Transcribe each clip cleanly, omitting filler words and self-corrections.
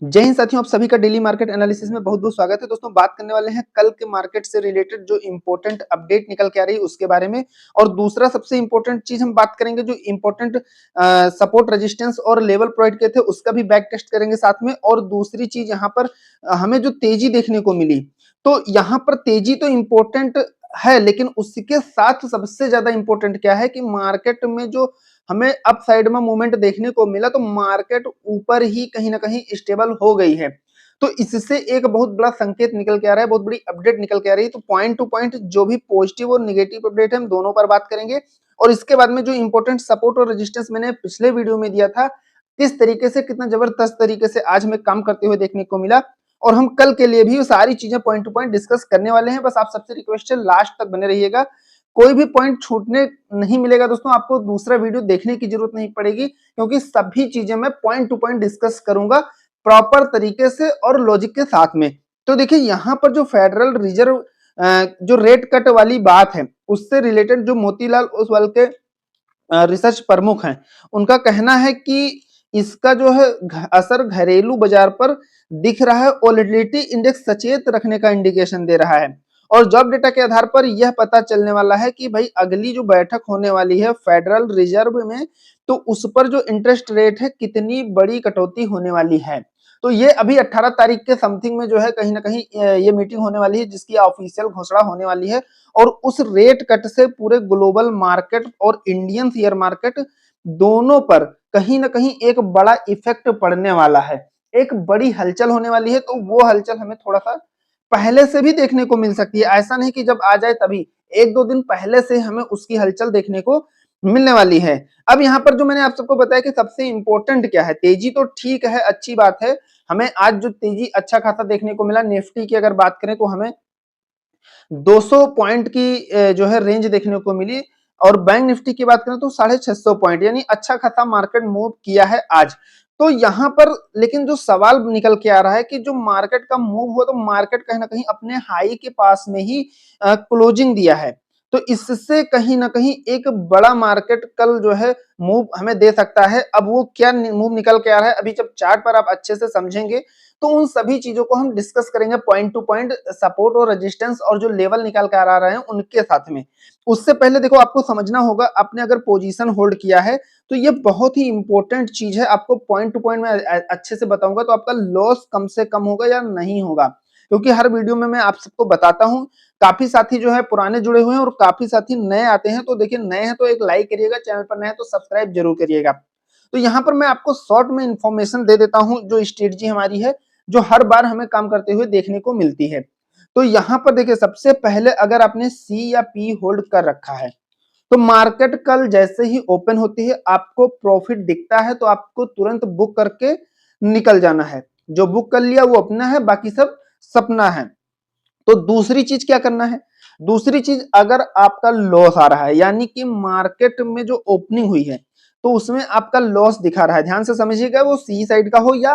जय हिंद साथियों, आप सभी का डेली मार्केट एनालिसिस में बहुत बहुत स्वागत है। दोस्तों, बात करने वाले हैं कल के मार्केट से रिलेटेड जो इंपॉर्टेंट अपडेट निकल के आ रही है उसके बारे में। और दूसरा सबसे इंपॉर्टेंट चीज हम बात करेंगे, जो इंपॉर्टेंट सपोर्ट रेजिस्टेंस और लेवल प्रोवाइड किए थे उसका भी बैक टेस्ट करेंगे साथ में। और दूसरी चीज यहाँ पर हमें जो तेजी देखने को मिली, तो यहाँ पर तेजी तो इंपॉर्टेंट है, लेकिन उसके साथ सबसे ज्यादा इंपॉर्टेंट क्या है कि मार्केट में जो हमें अप साइड में मूवमेंट देखने को मिला, तो मार्केट ऊपर ही कहीं ना कहीं स्टेबल हो गई है। तो इससे एक बहुत बड़ा संकेत निकल के आ रहा है, बहुत बड़ी अपडेट निकल के आ रही है। तो पॉइंट टू पॉइंट जो भी पॉजिटिव और निगेटिव अपडेट है हम दोनों पर बात करेंगे। और इसके बाद में जो इंपॉर्टेंट सपोर्ट और रेजिस्टेंस मैंने पिछले वीडियो में दिया था, किस तरीके से, कितना जबरदस्त तरीके से आज हमें काम करते हुए देखने को मिला। और हम कल के लिए भी सारी चीजें पॉइंट टू पॉइंट डिस्कस करने वाले हैं। बस आप सबसे रिक्वेस्ट है, लास्ट तक बने रहिएगा, कोई भी पॉइंट छूटने नहीं मिलेगा। दोस्तों, आपको दूसरा वीडियो देखने की जरूरत नहीं पड़ेगी, क्योंकि सभी चीजें मैं पॉइंट टू पॉइंट डिस्कस करूंगा प्रॉपर तरीके से और लॉजिक के साथ में। तो देखिए, यहाँ पर जो फेडरल रिजर्व जो रेट कट वाली बात है, उससे रिलेटेड जो मोतीलाल ओसवाल के रिसर्च प्रमुख हैं, उनका कहना है कि इसका जो है असर घरेलू बाजार पर दिख रहा है। वोलेटिलिटी इंडेक्स सचेत रखने का इंडिकेशन दे रहा है। और जॉब डेटा के आधार पर यह पता चलने वाला है कि भाई अगली जो बैठक होने वाली है फेडरल रिजर्व में, तो उस पर जो इंटरेस्ट रेट है कितनी बड़ी कटौती होने वाली है। तो ये अभी 18 तारीख के समथिंग में जो है कहीं ना कहीं ये मीटिंग होने वाली है, जिसकी ऑफिशियल घोषणा होने वाली है। और उस रेट कट से पूरे ग्लोबल मार्केट और इंडियन शेयर मार्केट दोनों पर कहीं ना कहीं एक बड़ा इफेक्ट पड़ने वाला है, एक बड़ी हलचल होने वाली है। तो वो हलचल हमें थोड़ा सा पहले से भी देखने को मिल सकती है, ऐसा नहीं कि जब आ जाए तभी, एक दो दिन पहले से हमें उसकी हलचल देखने को मिलने वाली है। अब यहाँ पर जो मैंने आप सबको बताया कि सबसे इंपॉर्टेंट क्या है, तेजी तो ठीक है, अच्छी बात है, हमें आज जो तेजी अच्छा खासा देखने को मिला। निफ्टी की अगर बात करें तो हमें 200 पॉइंट की जो है रेंज देखने को मिली। और बैंक निफ्टी की बात करें तो 650 पॉइंट, यानी अच्छा खासा मार्केट मूव किया है आज। तो यहाँ पर लेकिन जो सवाल निकल के आ रहा है कि जो मार्केट का मूव हुआ, तो मार्केट कहीं ना कहीं अपने हाई के पास में ही क्लोजिंग दिया है। तो इससे कहीं ना कहीं एक बड़ा मार्केट कल जो है मूव हमें दे सकता है। अब वो क्या मूव निकल के आ रहा है, अभी जब चार्ट पर आप अच्छे से समझेंगे तो उन सभी चीजों को हम डिस्कस करेंगे पॉइंट टू पॉइंट, सपोर्ट और रेजिस्टेंस और जो लेवल निकाल कर आ रहे हैं उनके साथ में। उससे पहले देखो, आपको समझना होगा, आपने अगर पोजीशन होल्ड किया है तो ये बहुत ही इंपॉर्टेंट चीज है। आपको पॉइंट टू पॉइंट में अच्छे से बताऊंगा तो आपका लॉस कम से कम होगा या नहीं होगा, क्योंकि हर वीडियो में मैं आप सबको बताता हूं। काफी साथी जो है पुराने जुड़े हुए हैं और काफी साथी नए आते हैं। तो देखिए, नए हैं तो एक लाइक करिएगा, चैनल पर नए हैं तो सब्सक्राइब जरूर करिएगा। तो यहाँ पर मैं आपको शॉर्ट में इंफॉर्मेशन दे देता हूं, जो स्ट्रेटजी हमारी है, जो हर बार हमें काम करते हुए देखने को मिलती है। तो यहां पर देखिए, सबसे पहले अगर आपने सी या पी होल्ड कर रखा है, तो मार्केट कल जैसे ही ओपन होती है, आपको प्रॉफिट दिखता है तो आपको तुरंत बुक करके निकल जाना है। जो बुक कर लिया वो अपना है, बाकी सब सपना है। तो दूसरी चीज क्या करना है, दूसरी चीज, अगर आपका लॉस आ रहा है, यानी कि मार्केट में जो ओपनिंग हुई है तो उसमें आपका लॉस दिखा रहा है, ध्यान से समझिएगा, वो सी साइड का हो या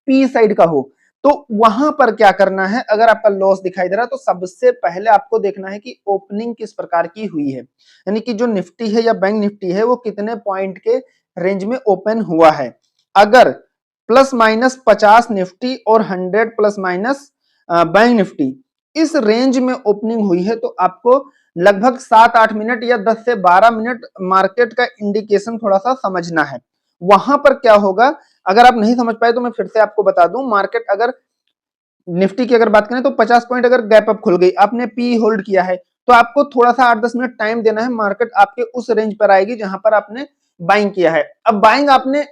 पी साइड का हो, तो वहां पर क्या करना है। अगर आपका लॉस दिखाई दे रहा है तो सबसे पहले आपको देखना है कि ओपनिंग किस प्रकार की हुई है, यानी कि जो निफ्टी है या बैंक निफ्टी है वो कितने पॉइंट के रेंज में ओपन हुआ है। अगर प्लस माइनस 50 निफ्टी और 100 प्लस माइनस बैंक निफ्टी इस रेंज में ओपनिंग हुई है, तो आपको लगभग 7-8 मिनट या 10 से 12 मिनट मार्केट का इंडिकेशन थोड़ा सा समझना है। वहां पर क्या होगा, अगर आप नहीं समझ पाए तो मैं फिर से आपको बता दूं, मार्केट अगर निफ्टी की अगर बात करें तो 50 पॉइंट अगर गैप अप खुल गई, आपने पी होल्ड किया है, तो आपको थोड़ा सा 8-10 मिनट टाइम देना है, मार्केट आपके उस रेंज पर आएगी जहां पर आपने बाइंग किया है। अब बाइंग आपने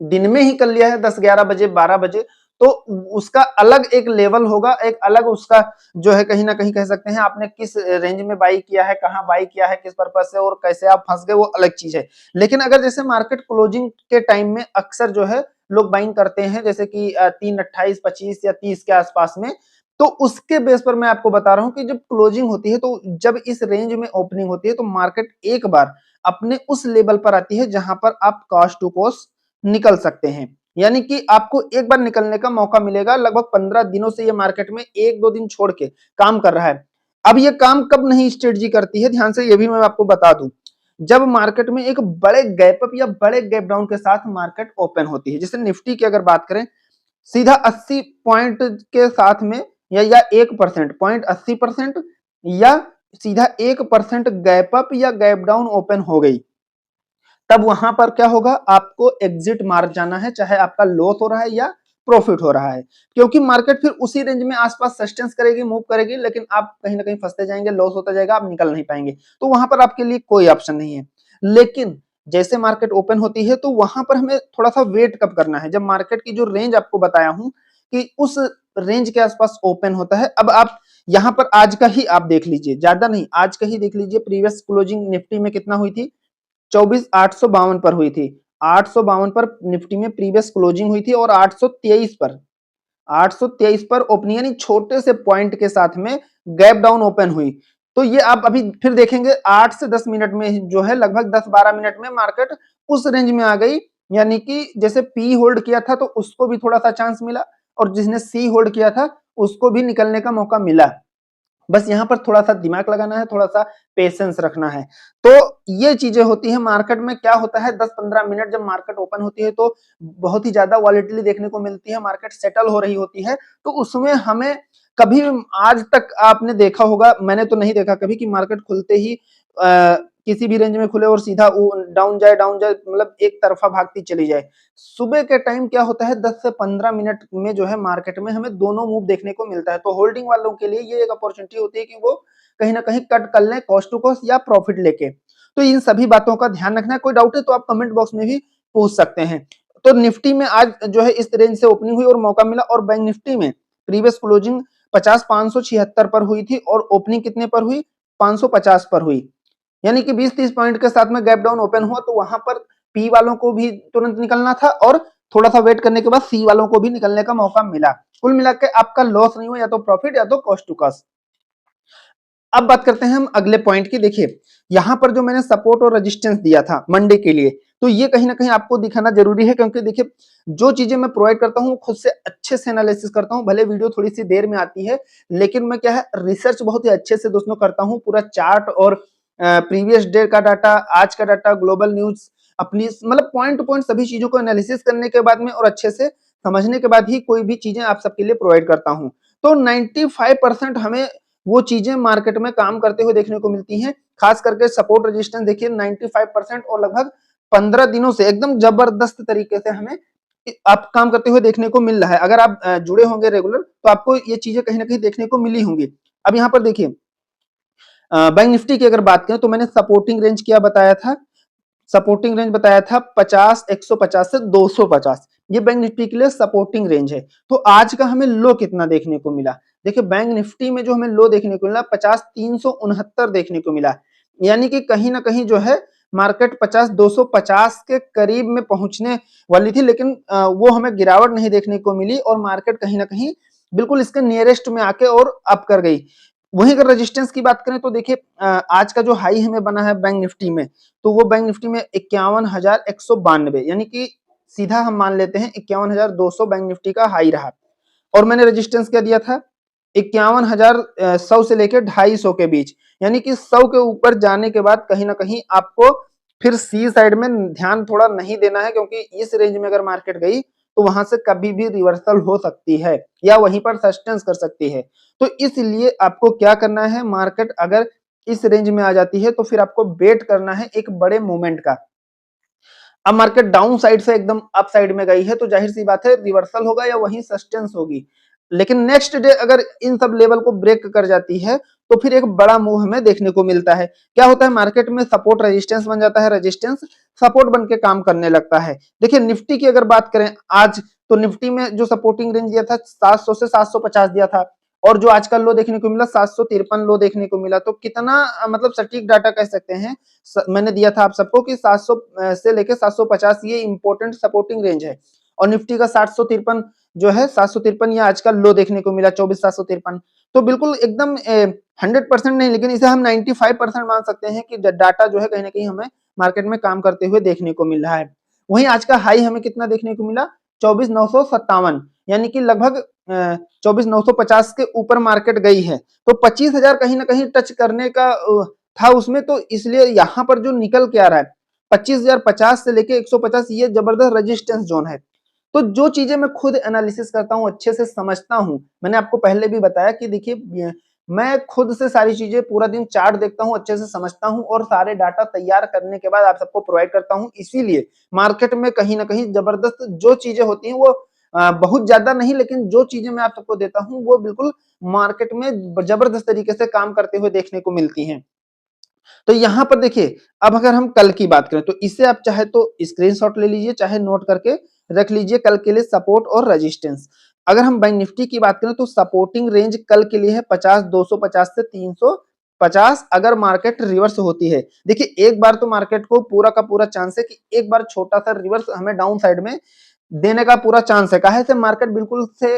दिन में ही कर लिया है, 10-11 बजे 12 बजे, तो उसका अलग एक लेवल होगा, एक अलग उसका जो है कहीं ना कहीं कह सकते हैं आपने किस रेंज में बाई किया है, कहां बाई किया है, किस पर्पज से और कैसे आप फंस गए, वो अलग चीज है। लेकिन अगर जैसे मार्केट क्लोजिंग के टाइम में अक्सर जो है लोग बाइंग करते हैं, जैसे कि 3, 28, 25 या 30 के आसपास में, तो उसके बेस पर मैं आपको बता रहा हूं कि जब क्लोजिंग होती है, तो जब इस रेंज में ओपनिंग होती है, तो मार्केट एक बार अपने उस लेवल पर आती है जहां पर आप कॉस्ट टू कॉस्ट निकल सकते हैं, यानी कि आपको एक बार निकलने का मौका मिलेगा। लगभग 15 दिनों से ये मार्केट में एक दो दिन छोड़ के काम कर रहा है। अब ये काम कब नहीं स्ट्रेटजी करती है, ध्यान से ये भी मैं आपको बता दूं, जब मार्केट में एक बड़े गैप अप या बड़े गैप डाउन के साथ मार्केट ओपन होती है। जैसे निफ्टी की अगर बात करें, सीधा 80 पॉइंट के साथ में या 1% पॉइंट 80% या सीधा 1% गैप अप या गैप डाउन ओपन हो गई, तब वहां पर क्या होगा, आपको एग्जिट मार्क जाना है, चाहे आपका लॉस हो रहा है या प्रॉफिट हो रहा है, क्योंकि मार्केट फिर उसी रेंज में आसपास सस्टेंस करेगी, मूव करेगी, लेकिन आप कहीं ना कहीं फंसते जाएंगे, लॉस होता जाएगा, आप निकल नहीं पाएंगे, तो वहां पर आपके लिए कोई ऑप्शन नहीं है। लेकिन जैसे मार्केट ओपन होती है तो वहां पर हमें थोड़ा सा वेट कब करना है, जब मार्केट की जो रेंज आपको बताया हूं कि उस रेंज के आसपास ओपन होता है। अब आप यहां पर आज का ही आप देख लीजिए, ज्यादा नहीं, आज का ही देख लीजिए, प्रीवियस क्लोजिंग निफ्टी में कितना हुई थी, 24,852 पर हुई थी। 852 पर निफ्टी में प्रीवियस क्लोजिंग हुई थी और 823 पर ओपनिंग, यानी छोटे से पॉइंट के साथ में गैप डाउन ओपन हुई। तो ये आप अभी फिर देखेंगे 8 से 10 मिनट में जो है, लगभग 10-12 मिनट में मार्केट उस रेंज में आ गई, यानी कि जैसे पी होल्ड किया था तो उसको भी थोड़ा सा चांस मिला, और जिसने सी होल्ड किया था उसको भी निकलने का मौका मिला। बस यहाँ पर थोड़ा सा दिमाग लगाना है, थोड़ा सा पेशेंस रखना है। तो ये चीजें होती है मार्केट में। क्या होता है 10-15 मिनट जब मार्केट ओपन होती है तो बहुत ही ज्यादा वॉलेटिलिटी देखने को मिलती है, मार्केट सेटल हो रही होती है, तो उसमें हमें कभी, आज तक आपने देखा होगा, मैंने तो नहीं देखा कभी कि मार्केट खुलते ही किसी भी रेंज में खुले और सीधा डाउन जाए, मतलब एक तरफा भागती चली जाए। सुबह के टाइम क्या होता है, 10 से 15 मिनट में जो है मार्केट में हमें दोनों मूव देखने को मिलता है। तो होल्डिंग वालों के लिए ये एक अपॉर्चुनिटी होती है कि वो कहीं ना कहीं कट कर लें कॉस्ट टू कॉस्ट या प्रॉफिट लेके। तो इन सभी बातों का ध्यान रखना है। कोई डाउट है तो आप कमेंट बॉक्स में भी पूछ सकते हैं। तो निफ्टी में आज जो है इस रेंज से ओपनिंग हुई और मौका मिला, और बैंक निफ्टी में प्रीवियस क्लोजिंग 50,576 पर हुई थी और ओपनिंग कितने पर हुई, 550 पर हुई, यानी कि 20-30 पॉइंट के साथ में गैप डाउन ओपन हुआ, तो वहां पर पी वालों को भी तुरंत निकलना था और थोड़ा सा वेट करने के बाद सी वालों को भी निकलने का मौका मिला। कुल मिलाकर आपका लॉस नहीं हुआ, या तो प्रॉफिट या तो कॉस्ट टू कॉस्ट। अब बात करते हैं हम अगले पॉइंट की। देखिए यहां पर जो मैंने सपोर्ट और रेजिस्टेंस दिया था मंडे के लिए, तो ये कहीं ना कहीं आपको दिखाना जरूरी है, क्योंकि देखिए जो चीजें मैं प्रोवाइड करता हूँ खुद से अच्छे से एनालिसिस करता हूँ, भले वीडियो थोड़ी सी देर में आती है, लेकिन मैं क्या है रिसर्च बहुत ही अच्छे से दोस्तों करता हूँ, पूरा चार्ट और प्रीवियस डे का डाटा, आज का डाटा, ग्लोबल न्यूज, अपनी मतलब पॉइंट टू पॉइंट सभी चीजों को एनालिसिस करने के बाद में और अच्छे से समझने के बाद ही कोई भी चीजें आप सबके लिए प्रोवाइड करता हूँ। तो 95% हमें वो चीजें मार्केट में काम करते हुए देखने को मिलती हैं, खास करके सपोर्ट रेजिस्टेंस देखिए 95% और लगभग 15 दिनों से एकदम जबरदस्त तरीके से हमें आप काम करते हुए देखने को मिल रहा है। अगर आप जुड़े होंगे रेगुलर तो आपको ये चीजें कहीं ना कहीं देखने को मिली होंगी। अब यहाँ पर देखिए बैंक निफ्टी की अगर बात करें तो मैंने सपोर्टिंग रेंज क्या बताया था, सपोर्टिंग रेंज बताया था 50, 150 से 250, ये बैंक निफ्टी के लिए सपोर्टिंग रेंज है। तो आज का हमें लो कितना देखने को मिला, देखिए बैंक निफ्टी में जो हमें लो देखने को मिला 50,369 देखने को मिला, यानी कि कहीं ना कहीं जो है मार्केट 50,250 के करीब में पहुंचने वाली थी, लेकिन वो हमें गिरावट नहीं देखने को मिली और मार्केट कहीं ना कहीं बिल्कुल इसके नियरेस्ट में आके और अप कर गई। वहीं अगर रेजिस्टेंस की बात करें तो देखिए आज का जो हाई हमें बना है बैंक निफ्टी में, तो वो बैंक निफ्टी में 51,192, यानी कि सीधा हम मान लेते हैं 51,200 बैंक निफ्टी का हाई रहा। और मैंने रेजिस्टेंस क्या दिया था, 51,100 से लेकर 250 के बीच, यानी कि 100 के ऊपर जाने के बाद कहीं ना कहीं आपको फिर सी साइड में ध्यान थोड़ा नहीं देना है, क्योंकि इस रेंज में अगर मार्केट गई तो वहां से कभी भी रिवर्सल हो सकती है या वहीं पर सस्टेंस कर सकती है। तो इसलिए आपको क्या करना है, मार्केट अगर इस रेंज में आ जाती है तो फिर आपको वेट करना है एक बड़े मूवमेंट का। अब मार्केट डाउन साइड से एकदम अप साइड में गई है तो जाहिर सी बात है रिवर्सल होगा या वहीं सस्टेंस होगी, लेकिन नेक्स्ट डे अगर इन सब लेवल को ब्रेक कर जाती है तो फिर एक बड़ा मूव हमें देखने को मिलता है। क्या होता है मार्केट में सपोर्ट रेजिस्टेंस बन जाता है, रेजिस्टेंस सपोर्ट बन के काम करने लगता है। देखिए निफ्टी की अगर बात करें आज, तो निफ्टी में जो सपोर्टिंग रेंज दिया था 700 से 750 दिया था, और जो आज का लो देखने को मिला 753 लो देखने को मिला, तो कितना मतलब सटीक डाटा कह सकते हैं। मैंने दिया था आप सबको कि 700 से लेके 750 ये इंपॉर्टेंट सपोर्टिंग रेंज है, और निफ्टी का 753 जो है 753 ये आज का लो देखने को मिला 24,753। तो बिल्कुल एकदम 100% नहीं, लेकिन इसे हम 95% मान सकते हैं कि डाटा जो है कहीं ना कहीं हमें मार्केट में काम करते हुए देखने को मिल रहा है। वहीं आज का हाई हमें कितना देखने को मिला, 24,957, यानी कि लगभग 24,950 के ऊपर मार्केट गई है। तो 25,000 कहीं ना कहीं टच करने का था उसमें, तो इसलिए यहां पर जो निकल के आ रहा है 25,050 से लेके 150, ये जबरदस्त रेजिस्टेंस जोन है। तो जो चीजें मैं खुद एनालिसिस करता हूँ, अच्छे से समझता हूँ, मैंने आपको पहले भी बताया कि देखिए मैं खुद से सारी चीजें पूरा दिन चार्ट देखता हूँ, अच्छे से समझता हूँ और सारे डाटा तैयार करने के बाद आप सबको प्रोवाइड करता हूँ। इसीलिए मार्केट में कहीं ना कहीं जबरदस्त जो चीजें होती हैं वो बहुत ज्यादा नहीं, लेकिन जो चीजें मैं आप सबको देता हूँ वो बिल्कुल मार्केट में जबरदस्त तरीके से काम करते हुए देखने को मिलती हैं। तो यहां पर देखिए, अब अगर हम कल की बात करें तो इसे आप चाहे तो स्क्रीनशॉट ले लीजिए, चाहे नोट करके रख लीजिए कल के लिए सपोर्ट और रेजिस्टेंस। अगर हम बैंक निफ्टी की बात करें तो सपोर्टिंग रेंज कल के लिए है 50 250 से 350, अगर मार्केट रिवर्स होती है। देखिए एक बार तो मार्केट को पूरा का पूरा चांस है कि एक बार छोटा सा रिवर्स हमें डाउन साइड में देने का पूरा चांस है। काहे से मार्केट बिल्कुल से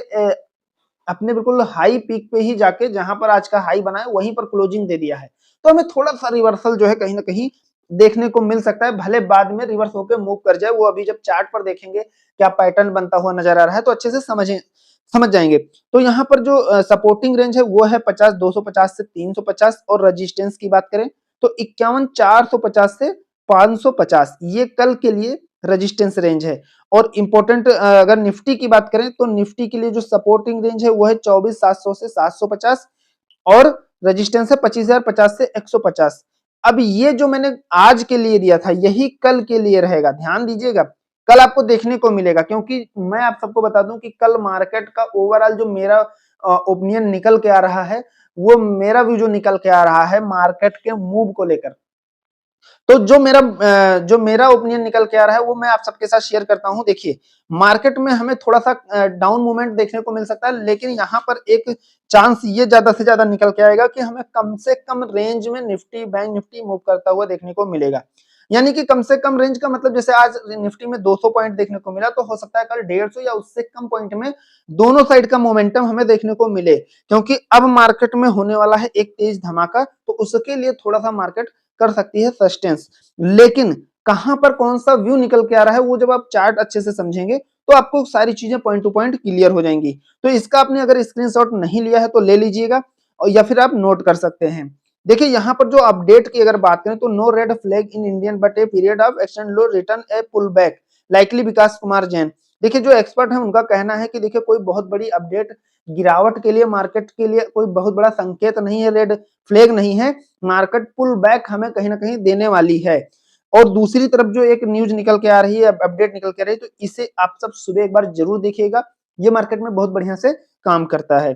अपने बिल्कुल हाई पीक पे ही जाके जहां पर आज का हाई बना है वहीं पर क्लोजिंग दे दिया है। तो हमें थोड़ा सा रिवर्सल जो है कहीं ना कहीं देखने को मिल सकता है, भले बाद में रिवर्स होकर मूव कर जाए। वो अभी जब चार्ट पर देखेंगे क्या पैटर्न बनता हुआ नजर आ रहा है तो अच्छे से समझ जाएंगे। तो यहाँ पर जो सपोर्टिंग रेंज है वो है 50 250 से 350, और रेजिस्टेंस की बात करें तो 51 450 से 550, ये कल के लिए रेजिस्टेंस रेंज है। और इंपॉर्टेंट अगर निफ्टी की बात करें तो निफ्टी के लिए जो सपोर्टिंग रेंज है वो है 24 700 से 750, और रेजिस्टेंस है 25,050 से 150। अब ये जो मैंने आज के लिए दिया था यही कल के लिए रहेगा, ध्यान दीजिएगा। कल आपको देखने को मिलेगा, क्योंकि मैं आप सबको बता दूं कि कल मार्केट का ओवरऑल जो मेरा ओपिनियन निकल के आ रहा है, वो मेरा व्यू जो निकल के आ रहा है मार्केट के मूव को लेकर। तो जो मेरा ओपिनियन निकल के आ रहा है वो मैं आप सबके साथ शेयर करता हूं। देखिए मार्केट में हमें थोड़ा सा डाउन मूवमेंट देखने को मिल सकता है, लेकिन यहां पर एक चांस ये ज्यादा से ज्यादा निकल के आएगा कि हमें कम से कम रेंज में निफ्टी बैंक निफ्टी मूव करता हुआ देखने को मिलेगा। यानी कि कम से कम रेंज का मतलब जैसे आज निफ्टी में 200 पॉइंट देखने को मिला, तो हो सकता है कल 150 या उससे कम पॉइंट में दोनों साइड का मोमेंटम हमें देखने को मिले, क्योंकि अब मार्केट में होने वाला है एक तेज धमाका। तो उसके लिए थोड़ा सा मार्केट कर सकती है सस्टेंस, लेकिन कहां पर कौन सा व्यू निकल के आ रहा है वो जब आप चार्ट अच्छे से समझेंगे तो आपको सारी चीजें पॉइंट टू पॉइंट क्लियर हो जाएंगी। तो इसका आपने अगर स्क्रीनशॉट नहीं लिया है तो ले लीजिएगा, और या फिर आप नोट कर सकते हैं। देखिए यहाँ पर जो अपडेट की अगर बात करें तो no red flag in Indian but a period of extend low return a pull back likely Vikas Kumar Jain. देखिए जो एक्सपर्ट है उनका कहना है कि देखिए कोई बहुत बड़ी अपडेट गिरावट के लिए मार्केट के लिए कोई बहुत बड़ा संकेत नहीं है, रेड फ्लैग नहीं है, मार्केट पुल बैक हमें कहीं ना कहीं देने वाली है। और दूसरी तरफ जो एक न्यूज निकल के आ रही है, अपडेट निकल के आ रही है, तो इसे आप सब सुबह एक बार जरूर देखिएगा, ये मार्केट में बहुत बढ़िया से काम करता है।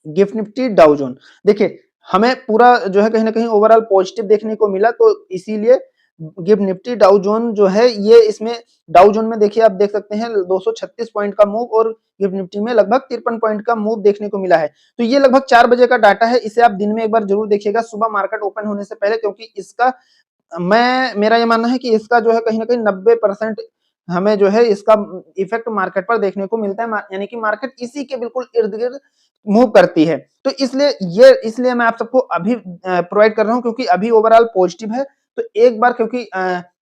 गिफ्ट निफ्टी डाउ जोन, देखिए हमें पूरा जो है कहीं ना कहीं ओवरऑल पॉजिटिव देखने को मिला, तो इसीलिए गिफ्ट निफ्टी डाउ जोन जो है ये इसमें डाउ जोन में देखिए आप देख सकते हैं 236 पॉइंट का मूव, और गिफ्ट निफ्टी में लगभग 53 पॉइंट का मूव देखने को मिला है। तो ये लगभग 4 बजे का डाटा है, इसे आप दिन में एक बार जरूर देखिएगा सुबह मार्केट ओपन होने से पहले, क्योंकि इसका मेरा ये मानना है कि इसका जो है कहीं ना कहीं 90% हमें जो है इसका इफेक्ट मार्केट पर देखने को मिलता है, यानी कि मार्केट इसी के बिल्कुल इर्द गिर्द मूव करती है। तो इसलिए मैं आप सबको अभी प्रोवाइड कर रहा हूं, क्योंकि अभी ओवरऑल पॉजिटिव है। तो एक बार क्योंकि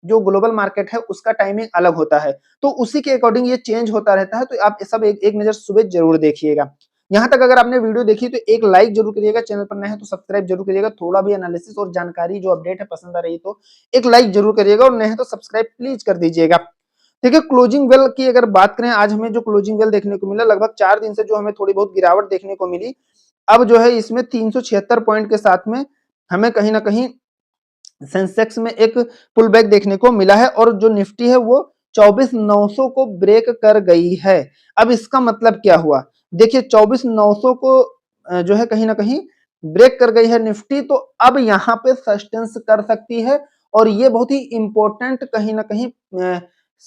जो ग्लोबल मार्केट है उसका टाइमिंग अलग होता है, तो उसी के अकॉर्डिंग ये चेंज होता रहता है। तो आप सब एक नजर सुबह जरूर देखिएगा। यहाँ तक अगर आपने वीडियो देखी तो एक लाइक जरूर करिएगा, चैनल पर नए हैं तो सब्सक्राइब जरूर करिएगा। थोड़ा भी एनालिसिस और जानकारी जो अपडेट है पसंद आ रही तो एक लाइक जरूर करिएगा, और नए हैं तो सब्सक्राइब प्लीज कर दीजिएगा। ठीक है, क्लोजिंग बेल की अगर बात करें, आज हमें जो क्लोजिंग बेल देखने को मिला, लगभग 4 दिन से जो हमें थोड़ी बहुत गिरावट देखने को मिली, अब जो है इसमें 376 पॉइंट के साथ में हमें कहीं ना कहीं सेंसेक्स में एक पुल बैक देखने को मिला है, और जो निफ्टी है वो 24,900 को ब्रेक कर गई है। अब इसका मतलब क्या हुआ, देखिए 24,900 को जो है कहीं ना कहीं ब्रेक कर गई है निफ्टी, तो अब यहाँ पे सस्टेंस कर सकती है। और ये बहुत ही इंपॉर्टेंट कहीं ना कहीं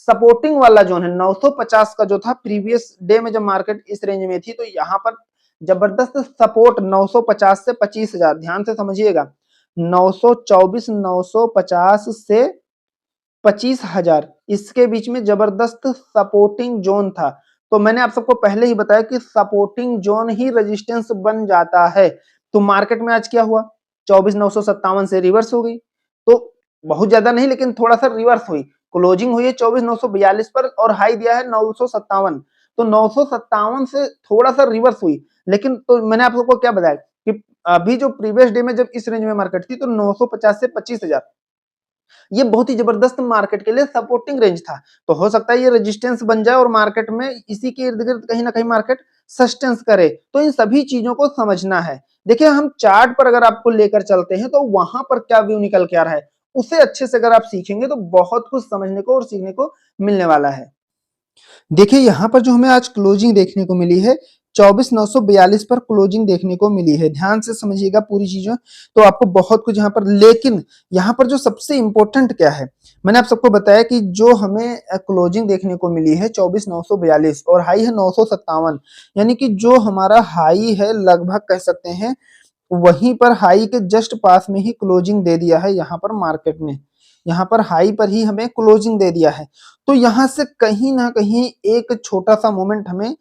सपोर्टिंग वाला जोन है 950 का, जो था प्रीवियस डे में जब मार्केट इस रेंज में थी, तो यहाँ पर जबरदस्त सपोर्ट 950 से 25,000, ध्यान से समझिएगा, 924 950 से 25,000 इसके बीच में जबरदस्त सपोर्टिंग जोन था। तो मैंने आप सबको पहले ही बताया कि सपोर्टिंग जोन ही रेजिस्टेंस बन जाता है। तो मार्केट में आज क्या हुआ, 24,957 से रिवर्स हो गई, तो बहुत ज्यादा नहीं लेकिन थोड़ा सा रिवर्स हुई, क्लोजिंग हुई है 24,942 पर और हाई दिया है 957। तो 957 से थोड़ा सा रिवर्स हुई, लेकिन तो मैंने आप सबको क्या बताया कि अभी जो प्रीवियस डे में जब इस रेंज में मार्केट थी तो 950 से 25,000 ये बहुत ही जबरदस्त मार्केट के लिए सपोर्टिंग रेंज था। तो हो सकता है ये रेजिस्टेंस बन जाए और मार्केट में इसी के इर्द-गिर्द कहीं न कहीं मार्केट सस्टेंस करे। तो इन सभी चीज़ों को समझना है। देखिए हम चार्ट पर अगर आपको लेकर चलते हैं तो वहाँ पर क्या व्यू निकल के आ रहा है, उसे अच्छे से अगर आप सीखेंगे तो बहुत कुछ समझने को और सीखने को मिलने वाला है। देखिए यहाँ पर जो हमें आज क्लोजिंग देखने को मिली है 24,942 पर क्लोजिंग देखने को मिली है। ध्यान से समझिएगा पूरी चीजें, तो आपको बहुत कुछ यहाँ पर, लेकिन यहाँ पर जो सबसे इंपॉर्टेंट क्या है, मैंने आप सबको बताया कि जो हमें क्लोजिंग देखने को मिली है 24,942 और हाई है 957, यानी कि जो हमारा हाई है लगभग कह सकते हैं वहीं पर हाई के जस्ट पास में ही क्लोजिंग दे दिया है यहाँ पर मार्केट ने। यहाँ पर हाई पर ही हमें क्लोजिंग दे दिया है। तो यहाँ से कहीं ना कहीं एक छोटा सा मोमेंट हमें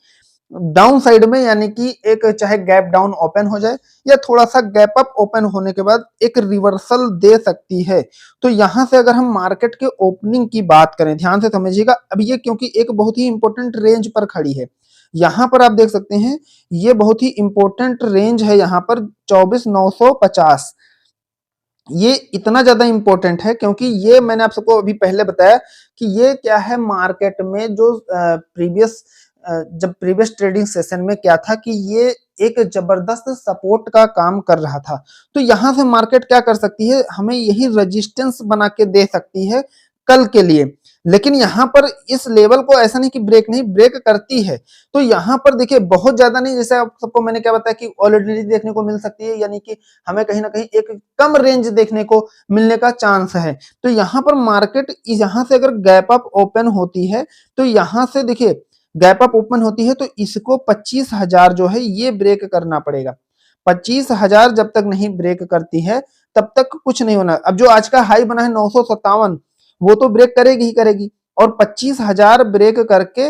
डाउन साइड में, यानी कि एक चाहे गैप डाउन ओपन हो जाए या थोड़ा सा गैप अप ओपन होने के बाद एक रिवर्सल दे सकती है। तो यहां से अगर हम मार्केट के ओपनिंग की बात करें, ध्यान से समझिएगा, अब ये क्योंकि एक बहुत ही इंपॉर्टेंट रेंज पर खड़ी है, यहां पर आप देख सकते हैं ये बहुत ही इंपॉर्टेंट रेंज है। यहाँ पर 24,950 ये इतना ज्यादा इंपॉर्टेंट है क्योंकि ये मैंने आप सबको अभी पहले बताया कि ये क्या है, मार्केट में जो जब प्रीवियस ट्रेडिंग सेशन में क्या था कि ये एक जबरदस्त सपोर्ट का काम कर रहा था। तो यहां से मार्केट क्या कर सकती है, हमें यही रेजिस्टेंस बना के दे सकती है कल के लिए। लेकिन यहां पर इस लेवल को ऐसा नहीं कि ब्रेक नहीं, ब्रेक करती है। तो यहां पर देखिए बहुत ज्यादा नहीं, जैसे आप सबको मैंने क्या बताया कि वॉलेटिलिटी देखने को मिल सकती है, यानी कि हमें कहीं ना कहीं एक कम रेंज देखने को मिलने का चांस है। तो यहाँ पर मार्केट यहाँ से अगर गैप अप ओपन होती है तो यहाँ से देखिए गैप अप ओपन होती है तो इसको 25,000 जो है ये ब्रेक करना पड़ेगा। 25,000 जब तक नहीं ब्रेक करती है तब तक कुछ नहीं होना। अब जो आज का हाई बना है 957, वो तो ब्रेक करेगी ही करेगी, और 25,000 ब्रेक करके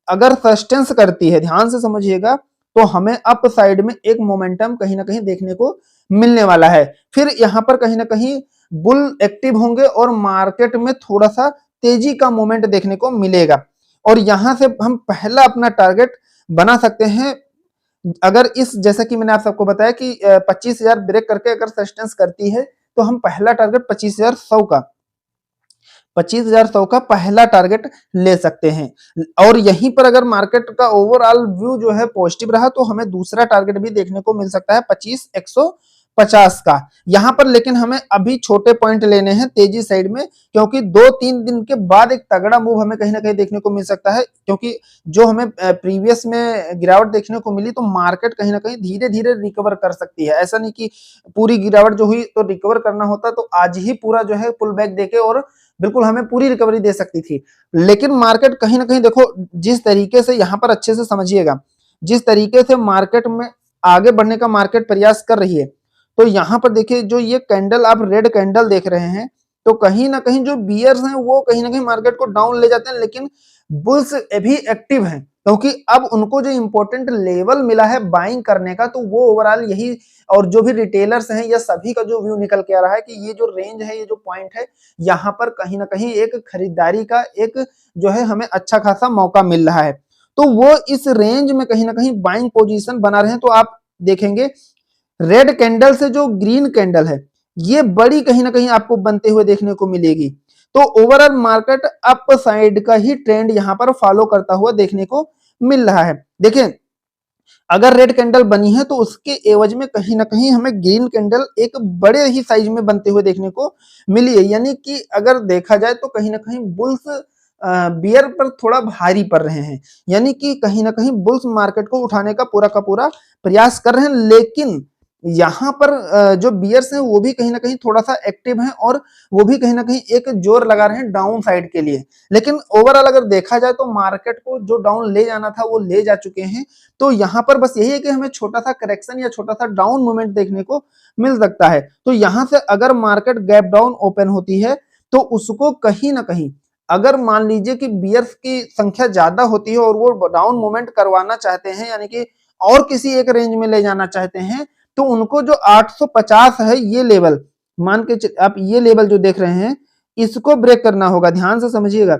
अगर सस्टेंस करती है, ध्यान से समझिएगा, तो हमें अप साइड में एक मोमेंटम कहीं ना कहीं देखने को मिलने वाला है। फिर यहाँ पर कहीं ना कहीं बुल एक्टिव होंगे और मार्केट में थोड़ा सा तेजी का मोमेंट देखने को मिलेगा। और यहां से हम पहला अपना टारगेट बना सकते हैं, अगर इस, जैसा कि मैंने आप सबको बताया कि 25,000 ब्रेक करके अगर सस्टेंस करती है तो हम पहला टारगेट 25,100 का 25,100 का पहला टारगेट ले सकते हैं। और यहीं पर अगर मार्केट का ओवरऑल व्यू जो है पॉजिटिव रहा तो हमें दूसरा टारगेट भी देखने को मिल सकता है 25,150 का। यहां पर लेकिन हमें अभी छोटे पॉइंट लेने हैं तेजी साइड में, क्योंकि 2-3 दिन के बाद एक तगड़ा मूव हमें कहीं ना कहीं देखने को मिल सकता है। क्योंकि जो हमें प्रीवियस में गिरावट देखने को मिली तो मार्केट कहीं ना कहीं धीरे धीरे रिकवर कर सकती है। ऐसा नहीं कि पूरी गिरावट जो हुई तो रिकवर करना होता तो आज ही पूरा जो है पुल बैक देके और बिल्कुल हमें पूरी रिकवरी दे सकती थी। लेकिन मार्केट कहीं ना कहीं देखो जिस तरीके से, यहां पर अच्छे से समझिएगा, जिस तरीके से मार्केट में आगे बढ़ने का मार्केट प्रयास कर रही है, तो यहां पर देखिए जो ये कैंडल आप रेड कैंडल देख रहे हैं, तो कहीं ना कहीं जो बियर्स हैं वो कहीं ना कहीं मार्केट को डाउन ले जाते हैं, लेकिन बुल्स भी एक्टिव हैं क्योंकि अब उनको जो इंपॉर्टेंट लेवल मिला है बाइंग करने का, तो वो ओवरऑल यही, और जो भी रिटेलर्स हैं या सभी का जो व्यू निकल के आ रहा है कि ये जो रेंज है, ये जो पॉइंट है, यहाँ पर कहीं ना कहीं एक खरीदारी का एक जो है हमें अच्छा खासा मौका मिल रहा है। तो वो इस रेंज में कहीं ना कहीं बाइंग पोजीशन बना रहे हैं। तो आप देखेंगे रेड कैंडल से जो ग्रीन कैंडल है ये बड़ी कहीं ना कहीं आपको बनते हुए देखने को मिलेगी। तो ओवरऑल मार्केट अप साइड का ही ट्रेंड यहां पर फॉलो करता हुआ देखने को मिल रहा है। देखिए अगर रेड कैंडल बनी है तो उसके एवज में कहीं ना कहीं हमें ग्रीन कैंडल एक बड़े ही साइज में बनते हुए देखने को मिली है। यानी कि अगर देखा जाए तो कहीं ना कहीं बुल्स बियर पर थोड़ा भारी पड़ रहे हैं, यानी कि कहीं ना कहीं बुल्स मार्केट को उठाने का पूरा प्रयास कर रहे हैं। लेकिन यहाँ पर जो बियर्स हैं वो भी कहीं ना कहीं थोड़ा सा एक्टिव हैं और वो भी कहीं ना कहीं एक जोर लगा रहे हैं डाउन साइड के लिए। लेकिन ओवरऑल अगर देखा जाए तो मार्केट को जो डाउन ले जाना था वो ले जा चुके हैं। तो यहाँ पर बस यही है कि हमें छोटा सा करेक्शन या छोटा सा डाउन मूवमेंट देखने को मिल सकता है। तो यहाँ से अगर मार्केट गैप डाउन ओपन होती है तो उसको कहीं ना कहीं, अगर मान लीजिए कि बियर्स की संख्या ज्यादा होती है और वो डाउन मूवमेंट करवाना चाहते हैं, यानी कि और किसी एक रेंज में ले जाना चाहते हैं, तो उनको जो 850 है ये लेवल, मान के आप ये लेवल जो देख रहे हैं इसको ब्रेक करना होगा। ध्यान से समझिएगा,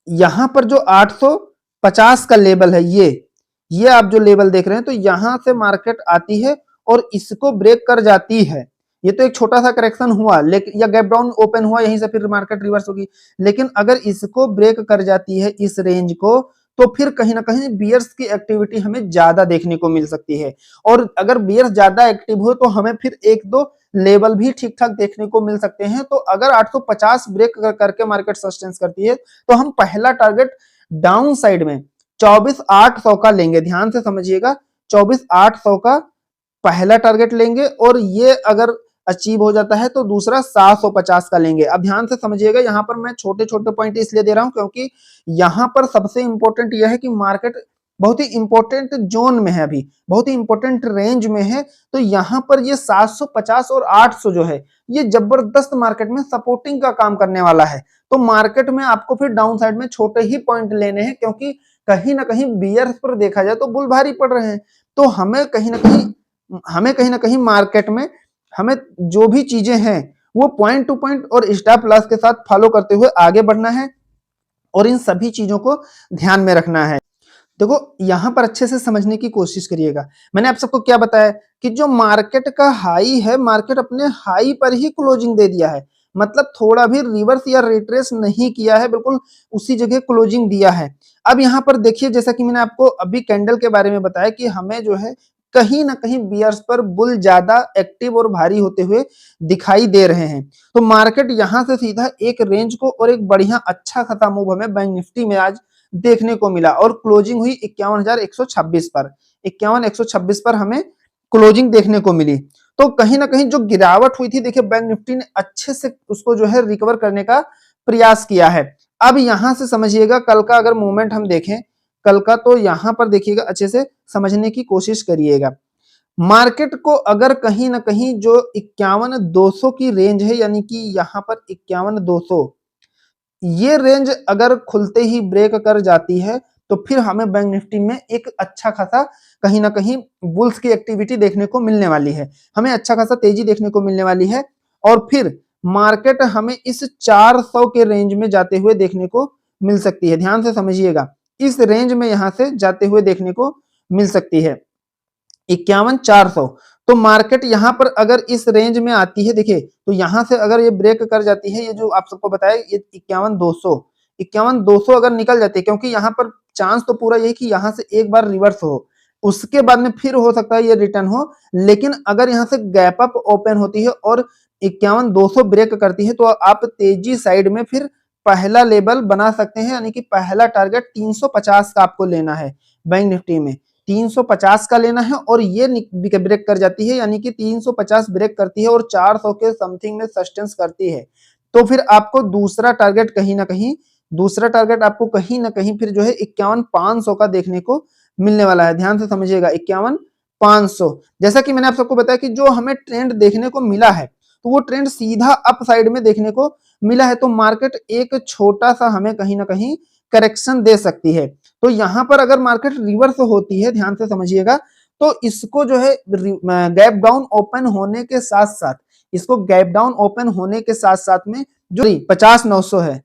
यहां पर जो 850 का लेवल है ये आप जो लेवल देख रहे हैं, तो यहां से मार्केट आती है और इसको ब्रेक कर जाती है। ये तो एक छोटा सा करेक्शन हुआ, लेकिन या गैप डाउन ओपन हुआ, यहीं से फिर मार्केट रिवर्स होगी। लेकिन अगर इसको ब्रेक कर जाती है इस रेंज को, तो फिर कहीं ना कहीं बियर्स की एक्टिविटी हमें ज्यादा देखने को मिल सकती है। और अगर बियर्स ज्यादा एक्टिव हो तो हमें फिर एक दो लेवल भी ठीक ठाक देखने को मिल सकते हैं। तो अगर 850 ब्रेक करके मार्केट सस्टेंस करती है, तो हम पहला टारगेट डाउन साइड में 24,800 का लेंगे। ध्यान से समझिएगा, 24,800 का पहला टारगेट लेंगे, और ये अगर अचीव हो जाता है तो दूसरा 750 का लेंगे। अब ध्यान से समझिएगा, यहां पर मैं छोटे छोटे पॉइंट इसलिए दे रहा हूं क्योंकि यहां पर सबसे इंपॉर्टेंट यह है कि मार्केट बहुत ही इंपॉर्टेंट जोन में है, अभी बहुत ही इंपॉर्टेंट रेंज में है। तो यहां पर ये 750 और 800 जो है, ये जबरदस्त मार्केट में सपोर्टिंग का काम करने वाला है। तो मार्केट में आपको फिर डाउन साइड में छोटे ही पॉइंट लेने हैं, क्योंकि कहीं ना कहीं बियर्स पर देखा जाए तो बुल भारी पड़ रहे हैं। तो हमें कहीं ना कहीं मार्केट में हमें जो भी चीजें हैं वो पॉइंट टू पॉइंट और स्टॉप लॉस के साथ फॉलो करते हुए आगे बढ़ना है, और इन सभी चीजों को ध्यान में रखना है। देखो यहां पर अच्छे से समझने की कोशिश करिएगा। मैंने आप सबको क्या बताया कि जो मार्केट का हाई है, मार्केट अपने हाई पर ही क्लोजिंग दे दिया है, मतलब थोड़ा भी रिवर्स या रिट्रेस नहीं किया है, बिल्कुल उसी जगह क्लोजिंग दिया है। अब यहां पर देखिए, जैसा कि मैंने आपको अभी कैंडल के बारे में बताया कि हमें जो है कहीं ना कहीं बियर्स पर बुल ज्यादा एक्टिव और भारी होते हुए दिखाई दे रहे हैं। तो मार्केट यहां से सीधा एक रेंज को और एक बढ़िया अच्छा खासा मूव हमें बैंक निफ्टी में आज देखने को मिला, और क्लोजिंग हुई 51,126 पर। 51,126 पर हमें क्लोजिंग देखने को मिली। तो कहीं ना कहीं जो गिरावट हुई थी, देखिए बैंक निफ्टी ने अच्छे से उसको जो है रिकवर करने का प्रयास किया है। अब यहां से समझिएगा, कल का अगर मूवमेंट हम देखें कल का, तो यहां पर देखिएगा, अच्छे से समझने की कोशिश करिएगा। मार्केट को अगर कहीं ना कहीं जो 51,200 की रेंज है, यानी कि यहां पर 51,200, ये रेंज अगर खुलते ही ब्रेक कर जाती है, तो फिर हमें बैंक निफ्टी में एक अच्छा खासा कहीं ना कहीं बुल्स की एक्टिविटी देखने को मिलने वाली है, हमें अच्छा खासा तेजी देखने को मिलने वाली है। और फिर मार्केट हमें इस 400 के रेंज में जाते हुए देखने को मिल सकती है। ध्यान से समझिएगा, इस रेंज में यहां से जाते हुए देखने को मिल सकती है 51,400। तो मार्केट यहां पर अगर इस रेंज में आती है, देखिए तो यहां से अगर ये ब्रेक कर जाती है, ये जो आप सबको बताया ये 51,200 अगर निकल जाती है, क्योंकि यहां पर चांस तो पूरा यही कि यहां से एक बार रिवर्स हो, उसके बाद में फिर हो सकता है ये रिटर्न हो। लेकिन अगर यहां से गैप अप ओपन होती है और 51,200 ब्रेक करती है, तो आप तेजी साइड में फिर पहला लेवल बना सकते हैं, यानी कि पहला टारगेट 350 का आपको लेना है बैंक निफ्टी में। 350 का लेना है, और ये ब्रेक कर जाती है, यानी कि 350 ब्रेक करती है और 400 के समथिंग में सस्टेंस करती है, तो फिर आपको दूसरा टारगेट आपको कहीं ना कहीं फिर जो है 51,500 का देखने को मिलने वाला है। ध्यान से समझिएगा, 51,500। जैसा कि मैंने आप सबको बताया कि जो हमें ट्रेंड देखने को मिला है, तो वो ट्रेंड सीधा अप साइड में देखने को मिला है। तो मार्केट एक छोटा सा हमें कहीं ना कहीं करेक्शन दे सकती है। तो यहां पर अगर मार्केट रिवर्स होती है, ध्यान से समझिएगा, तो इसको जो है गैप डाउन ओपन होने के साथ साथ, इसको गैप डाउन ओपन होने के साथ साथ में जो 50,900 है,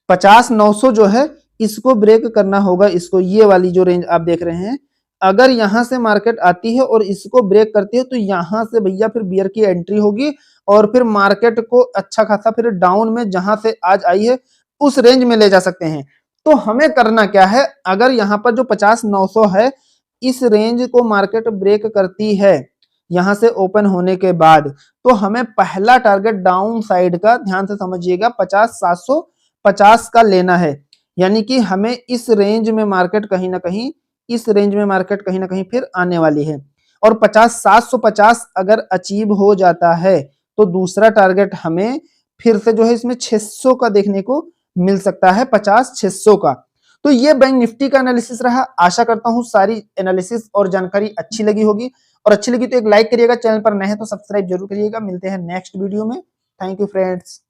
50,900 जो है, इसको ब्रेक करना होगा। इसको, ये वाली जो रेंज आप देख रहे हैं, अगर यहां से मार्केट आती है और इसको ब्रेक करती है, तो यहां से भैया फिर बियर की एंट्री होगी, और फिर मार्केट को अच्छा खासा फिर डाउन में जहां से आज आई है उस रेंज में ले जा सकते हैं। तो हमें करना क्या है, अगर यहां पर जो 50,900 है, इस रेंज को मार्केट ब्रेक करती है यहां से ओपन होने के बाद, तो हमें पहला टारगेट डाउन साइड का, ध्यान से समझिएगा, 50,750 का लेना है। यानी कि हमें इस रेंज में मार्केट कहीं ना कहीं, इस रेंज में मार्केट कहीं ना कहीं फिर आने वाली है। और 50,750 अगर अचीव हो जाता है, तो दूसरा टारगेट हमें फिर से जो है इसमें 600 का देखने को मिल सकता है, 50,600 का। तो ये बैंक निफ्टी का एनालिसिस रहा। आशा करता हूं सारी एनालिसिस और जानकारी अच्छी लगी होगी, और अच्छी लगी तो एक लाइक करिएगा, चैनल पर नए हैं तो सब्सक्राइब जरूर करिएगा। मिलते हैं नेक्स्ट वीडियो में। Thank you friends.